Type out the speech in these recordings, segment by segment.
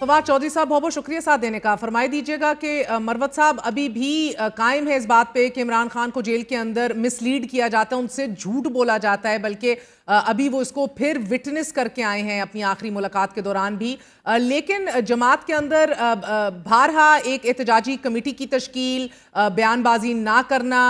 फवाद चौधरी साहब बहुत बहुत शुक्रिया साथ देने का। फरमाई दीजिएगा कि मरवत साहब अभी भी कायम है इस बात पे कि इमरान खान को जेल के अंदर मिसलीड किया जाता है, उनसे झूठ बोला जाता है, बल्कि अभी वो इसको फिर विटनेस करके आए हैं अपनी आखिरी मुलाकात के दौरान भी। लेकिन जमात के अंदर बारहा एक एहतजाजी कमेटी की तश्कील, बयानबाजी ना करना,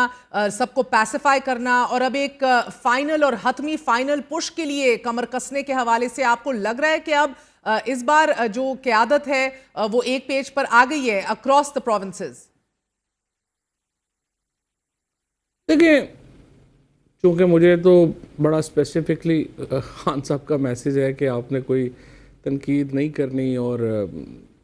सबको पैसिफाई करना और अब एक फाइनल और हतमी फाइनल पुश के लिए कमर कसने के हवाले से आपको लग रहा है कि अब इस बार जो क़यादत है वो एक पेज पर आ गई है अक्रॉस द प्रोविंसेस? देखिए, चूँकि मुझे तो बड़ा स्पेसिफिकली खान साहब का मैसेज है कि आपने कोई तनकीद नहीं करनी और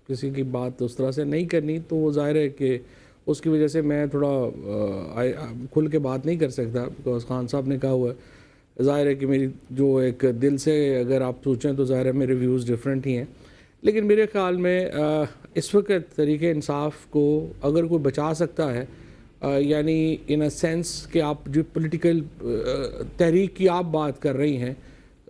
किसी की बात उस तरह से नहीं करनी, तो वो ज़ाहिर है कि उसकी वजह से मैं थोड़ा खुल के बात नहीं कर सकता, बिकॉज खान साहब ने कहा हुआ है। ज़ाहिर है कि मेरी जो एक दिल से अगर आप सोचें तो ज़ाहिर है मेरे व्यूज़ डिफरेंट ही हैं, लेकिन मेरे ख़्याल में इस वक्त तरीक़े इंसाफ को अगर कोई बचा सकता है, यानी इन अ सेंस कि आप जो पॉलिटिकल तहरीक की आप बात कर रही हैं,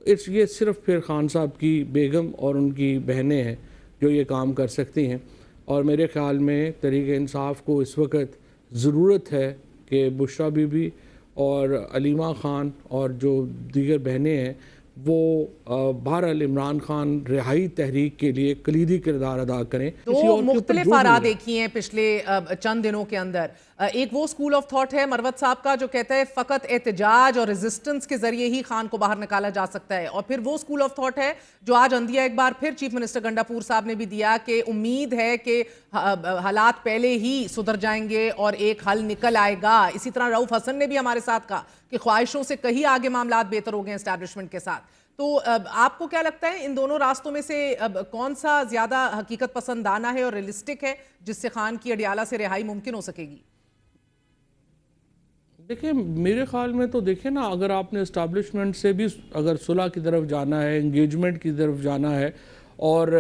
ये सिर्फ फिर खान साहब की बेगम और उनकी बहनें हैं जो ये काम कर सकती हैं। और मेरे ख़्याल में तहरीक इंसाफ को इस वक्त ज़रूरत है कि बुशरा बीबी और अलीमा ख़ान और जो दीगर बहनें हैं वो बहरहाल इमरान खान रिहाई तहरीक के लिए कलीदी किरदार अदा करें। तो मुख्तलिफ आरा देखी हैं पिछले चंद दिनों के अंदर। एक वो स्कूल ऑफ थॉट है मरवत साहब का जो कहता है फ़कत एहतजाज और रेजिस्टेंस के ज़रिए ही खान को बाहर निकाला जा सकता है, और फिर वो स्कूल ऑफ थॉट है जो आज अंदिया एक बार फिर चीफ मिनिस्टर गंडापुर साहब ने भी दिया कि उम्मीद है कि हालात पहले ही सुधर जाएंगे और एक हल निकल आएगा। इसी तरह रऊफ हसन ने भी हमारे साथ कहा कि ख्वाहिशों से कहीं आगे मामलात बेहतर हो गए एस्टैब्लिशमेंट के साथ। तो आपको क्या लगता है इन दोनों रास्तों में से कौन सा ज़्यादा हकीकत पसंदाना है और रियलिस्टिक है जिससे खान की अडियाला से रिहाई मुमकिन हो सकेगी? देखिए, मेरे ख्याल में तो देखिए ना, अगर आपने इस्टेब्लिशमेंट से भी अगर सुलह की तरफ जाना है, इंगेजमेंट की तरफ जाना है और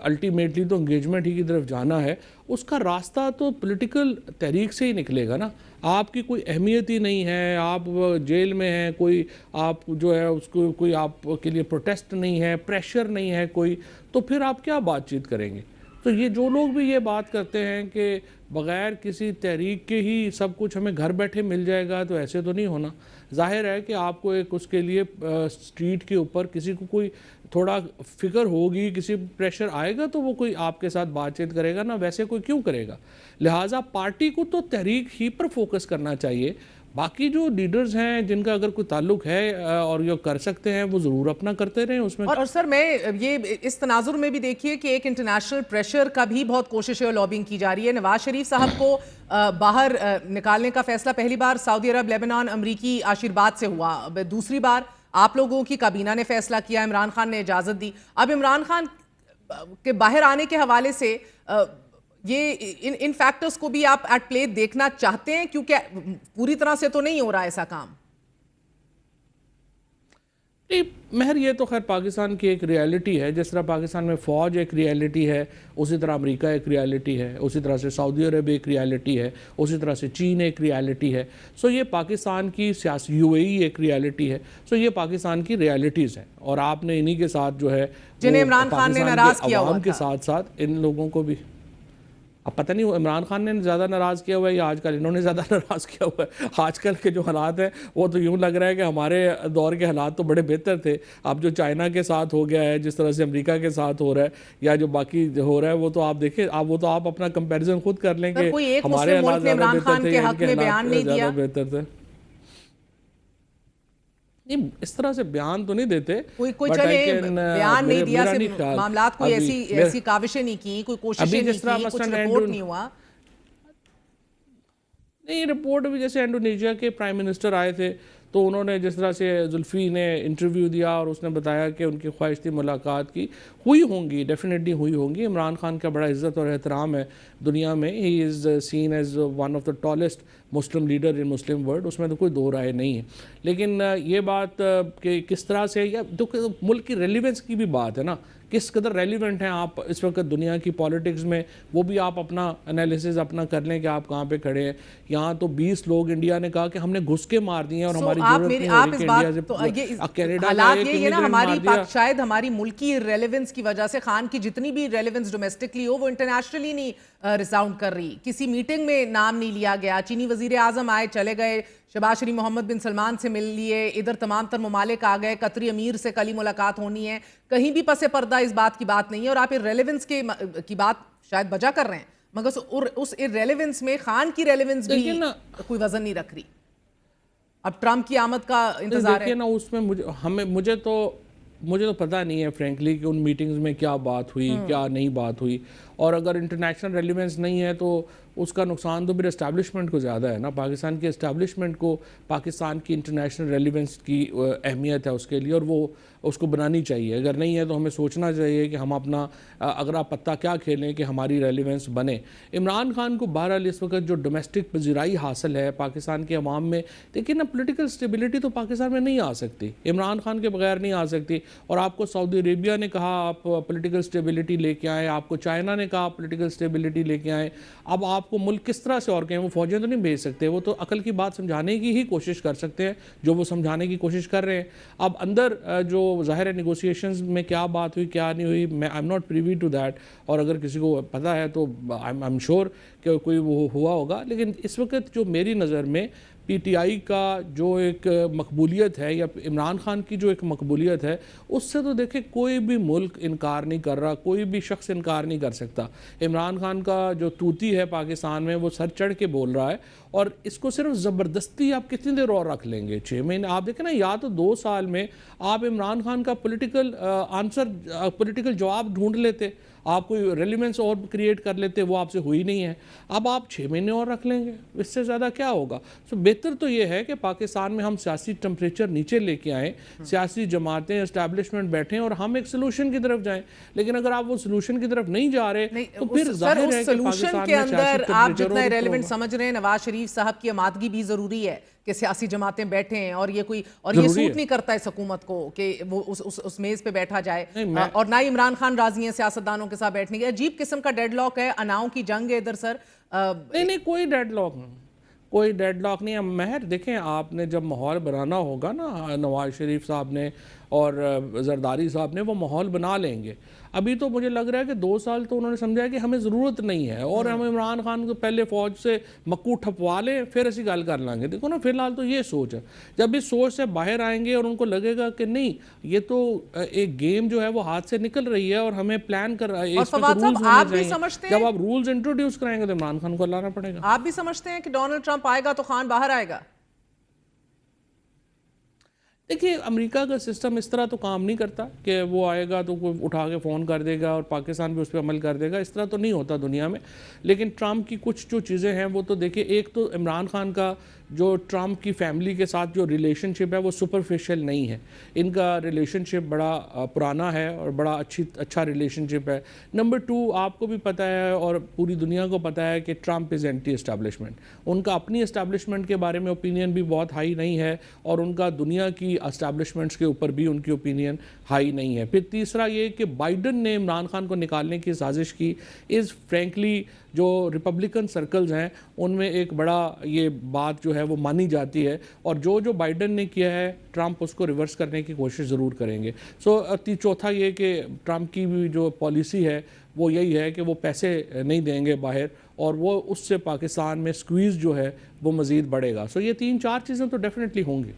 अल्टीमेटली तो इंगेजमेंट ही की तरफ जाना है, उसका रास्ता तो पॉलिटिकल तहरीक से ही निकलेगा ना। आपकी कोई अहमियत ही नहीं है, आप जेल में हैं, कोई आप जो है उसको कोई आपके लिए प्रोटेस्ट नहीं है, प्रेशर नहीं है कोई, तो फिर आप क्या बातचीत करेंगे? तो ये जो लोग भी ये बात करते हैं कि बग़ैर किसी तहरीक के ही सब कुछ हमें घर बैठे मिल जाएगा, तो ऐसे तो नहीं होना। ज़ाहिर है कि आपको एक उसके लिए स्ट्रीट के ऊपर किसी को कोई थोड़ा फ़िक्र होगी, किसी प्रेशर आएगा तो वो कोई आपके साथ बातचीत करेगा ना, वैसे कोई क्यों करेगा? लिहाजा पार्टी को तो तहरीक ही पर फोकस करना चाहिए। बाकी जो लीडर्स हैं जिनका अगर कोई ताल्लुक है और ये कर सकते हैं वो ज़रूर अपना करते रहें उसमें। और सर, मैं ये इस तनाजुर में भी देखिए कि एक इंटरनेशनल प्रेशर का भी बहुत कोशिश है और लॉबिंग की जा रही है। नवाज शरीफ साहब को बाहर निकालने का फैसला पहली बार सऊदी अरब, लेबनान, अमरीकी आशीर्वाद से हुआ। दूसरी बार आप लोगों की काबीना ने फैसला किया, इमरान खान ने इजाज़त दी। अब इमरान खान के बाहर आने के हवाले से ये इन फैक्टर्स को भी आप एट प्ले देखना चाहते हैं, क्योंकि पूरी तरह से तो नहीं हो रहा ऐसा काम? नहीं महर, ये तो खैर पाकिस्तान की एक रियलिटी है। जिस तरह पाकिस्तान में फ़ौज एक रियलिटी है, उसी तरह अमेरिका एक रियलिटी है, उसी तरह से सऊदी अरब एक रियलिटी है, उसी तरह से चीन एक रियलिटी है। सो ये पाकिस्तान की सियासी यूएई एक रियलिटी है। सो ये पाकिस्तान की रियलिटीज़ हैं और आपने इन्हीं के साथ जो है जिन्हें इमरान खान ने नाराज़ किया हुआ था, के साथ साथ इन लोगों को भी अब पता नहीं इमरान खान ने ज़्यादा नाराज़ किया हुआ है या आजकल इन्होंने ज़्यादा नाराज़ किया हुआ है। आजकल के जो हालात हैं वो तो यूँ लग रहा है कि हमारे दौर के हालात तो बड़े बेहतर थे। अब जो चाइना के साथ हो गया है, जिस तरह से अमेरिका के साथ हो रहा है या जो बाकी हो रहा है, वो तो आप देखिए, आप अपना कंपैरिजन खुद कर लें कि हमारे हालात ज़्यादा बेहतर थे, इनके हालात ज़्यादा बेहतर थे। नहीं, इस तरह से बयान तो नहीं देते, कोई चले बयान नहीं दिया से मामलात कोई ऐसी काविशें नहीं की, कोई कोशिशें नहीं की, कुछ रिपोर्ट नहीं हुआ। नहीं, रिपोर्ट भी जैसे इंडोनेशिया के प्राइम मिनिस्टर आए थे तो उन्होंने जिस तरह से जुल्फी ने इंटरव्यू दिया और उसने बताया कि उनकी ख्वाहिश थी मुलाकात की, हुई होंगी, डेफिनेटली हुई होंगी। इमरान खान का बड़ा इज़्ज़त और एहतराम है दुनिया में, he is seen as one of the tallest Muslim leader in Muslim world, उसमें तो कोई दो राय नहीं है। लेकिन ये बात कि किस तरह से, या तो मुल्क की रेलिवेंस की भी बात है ना, किस कदर रेलिवेंट हैं आप इस वक्त दुनिया की पॉलिटिक्स में, वो भी आप अपना एनालिसिस अपना कर लें कि आप कहाँ पे खड़े हैं। यहाँ तो 20 लोग इंडिया ने कहा कि हमने घुस के मार दिए और हमारी हमारी जरूरत नहीं हो रही कि इंडिया से कनाडा हालात का एक ये ना immigrant हमारी मार दिया। शायद हमारी मुल्की रेलेवेंस की वजह से खान की जितनी भी रेलेवेंस डोमेस्टिकली हो वो इंटरनेशनली नहीं रिसाउंड कर रही। किसी मीटिंग में नाम नहीं लिया गया, चीनी वजीर आजम आए चले गए, शहबाज शरीफ मोहम्मद बिन सलमान से मिल लिए, इधर तमाम तर ममालिक आ गए, कतरी अमीर से कल ही मुलाकात होनी है, कहीं भी पसे पर्दा इस बात की बात नहीं है। और आप रेलेवेंस की बात शायद बजा कर रहे हैं, मगर उस इररेलेवेंस में खान की रेलेवेंस भी कोई वजन नहीं रख रही। अब ट्रम्प की आमद का इंतजार है ना, उसमें मुझे तो पता नहीं है फ्रेंकली कि उन मीटिंग्स में क्या बात हुई, क्या नहीं बात हुई। और अगर इंटरनेशनल रेलिवेंस नहीं है तो उसका नुकसान तो फिर एस्टैब्लिशमेंट को ज़्यादा है ना। पाकिस्तान के एस्टैब्लिशमेंट को पाकिस्तान की इंटरनेशनल रेलिवेंस की अहमियत है उसके लिए, और वो उसको बनानी चाहिए। अगर नहीं है तो हमें सोचना चाहिए कि हम अपना अगरा पत्ता क्या खेलें कि हमारी रेलिवेंस बने। इमरान खान को बहरहाल इस वक्त जो डोमेस्टिक पजीराई हासिल है पाकिस्तान के अवाम में, देखिए ना, पॉलिटिकल स्टेबिलिटी तो पाकिस्तान में नहीं आ सकती, इमरान खान के बगैर नहीं आ सकती। और आपको सऊदी अरेबिया ने कहा आप पॉलिटिकल स्टेबिलिटी लेके आए, आपको चाइना ने कहा पॉलिटिकल स्टेबिलिटी लेके आए। अब आपको मुल्क किस तरह से और कहें, वो फौजें तो नहीं भेज सकते, वो तो अकल की बात समझाने की ही कोशिश कर सकते हैं जो वो समझाने की कोशिश कर रहे हैं। अब अंदर जो ज़ाहिर है नेगोशिएशंस में क्या बात हुई क्या नहीं हुई, मैं I am not privy to that, और अगर किसी को पता है तो आई एम श्योर कि कोई वो हुआ होगा। लेकिन इस वक्त जो मेरी नज़र में पीटीआई का जो एक मकबूलियत है या इमरान खान की जो एक मकबूलियत है, उससे तो देखें कोई भी मुल्क इनकार नहीं कर रहा, कोई भी शख्स इनकार नहीं कर सकता। इमरान खान का जो तूती है पाकिस्तान में वो सर चढ़ के बोल रहा है, और इसको सिर्फ ज़बरदस्ती आप कितनी देर और रख लेंगे, 6 महीने आप देखें ना, या तो 2 साल में आप इमरान खान का पॉलिटिकल जवाब ढूंढ लेते, आप कोई रेलिवेंस और क्रिएट कर लेते, वो आपसे हुई नहीं है। अब आप 6 महीने और रख लेंगे, इससे ज़्यादा क्या होगा। सो बेहतर तो ये है कि पाकिस्तान में हम सियासी टेम्परेचर नीचे लेके आएँ, सियासी जमातें एस्टैब्लिशमेंट बैठें और हम एक सोल्यूशन की तरफ जाएं। लेकिन अगर आप वो सोल्यूशन की तरफ नहीं जा रहे तो फिर जाहिर है कि सोल्यूशन के अंदर आप जितना रेलेवेंट समझ रहे हैं, नवाज शरीफ साहब की आमादगी भी जरूरी है कि सियासी जमातें बैठें, और ये सूट नहीं करता है हुकूमत को कि वो उस मेज पे बैठा जाए, और ना ही इमरान खान राजी हैं सियासतदानों के साथ बैठने के। अजीब किस्म का डेडलॉक है, अनाओं की जंग है इधर सर। नहीं, कोई डेडलॉक नहीं है महर। देखें, आपने जब माहौल बनाना होगा ना, नवाज शरीफ साहब ने और जरदारी साहब ने वो माहौल बना लेंगे। अभी तो मुझे लग रहा है कि 2 साल तो उन्होंने समझा है कि हमें ज़रूरत नहीं है, और हम इमरान खान को पहले फ़ौज से मक्कू ठपवा लें फिर ऐसी गल कर लेंगे। देखो ना, फ़िलहाल तो ये सोच है। जब इस सोच से बाहर आएंगे और उनको लगेगा कि नहीं, ये तो एक गेम जो है वो हाथ से निकल रही है और हमें प्लान कर रहा है, जब आप रूल्स इंट्रोड्यूस कराएंगे तो इमरान खान को लाना पड़ेगा। आप भी समझते हैं कि डोनाल्ड ट्रंप आएगा तो खान बाहर आएगा? देखिए, अमेरिका का सिस्टम इस तरह तो काम नहीं करता कि वो आएगा तो कोई उठा के फ़ोन कर देगा और पाकिस्तान भी उस पर अमल कर देगा, इस तरह तो नहीं होता दुनिया में। लेकिन ट्रम्प की कुछ जो चीज़ें हैं वो तो देखिए, एक तो इमरान खान का जो ट्रम्प की फैमिली के साथ जो रिलेशनशिप है वो सुपरफिशियल नहीं है, इनका रिलेशनशिप बड़ा पुराना है और बड़ा अच्छा रिलेशनशिप है। नंबर 2, आपको भी पता है और पूरी दुनिया को पता है कि ट्रम्प इज़ एंटी एस्टैब्लिशमेंट, उनका अपनी एस्टैब्लिशमेंट के बारे में ओपिनियन भी बहुत हाई नहीं है, और उनका दुनिया की एस्टैब्लिशमेंट्स के ऊपर भी उनकी ओपिनियन हाई नहीं है। फिर तीसरा ये कि बाइडन ने इमरान खान को निकालने की साजिश की, इज़ फ्रेंकली जो रिपब्लिकन सर्कल्स हैं उनमें एक बड़ा ये बात जो है वो मानी जाती है, और जो बाइडन ने किया है ट्रम्प उसको रिवर्स करने की कोशिश ज़रूर करेंगे। चौथा ये कि ट्रम्प की भी जो पॉलिसी है वो यही है कि वो पैसे नहीं देंगे बाहर, और वो उससे पाकिस्तान में स्क्वीज़ जो है वो मज़ीद बढ़ेगा। ये 3-4 चीज़ें तो डेफिनेटली होंगी।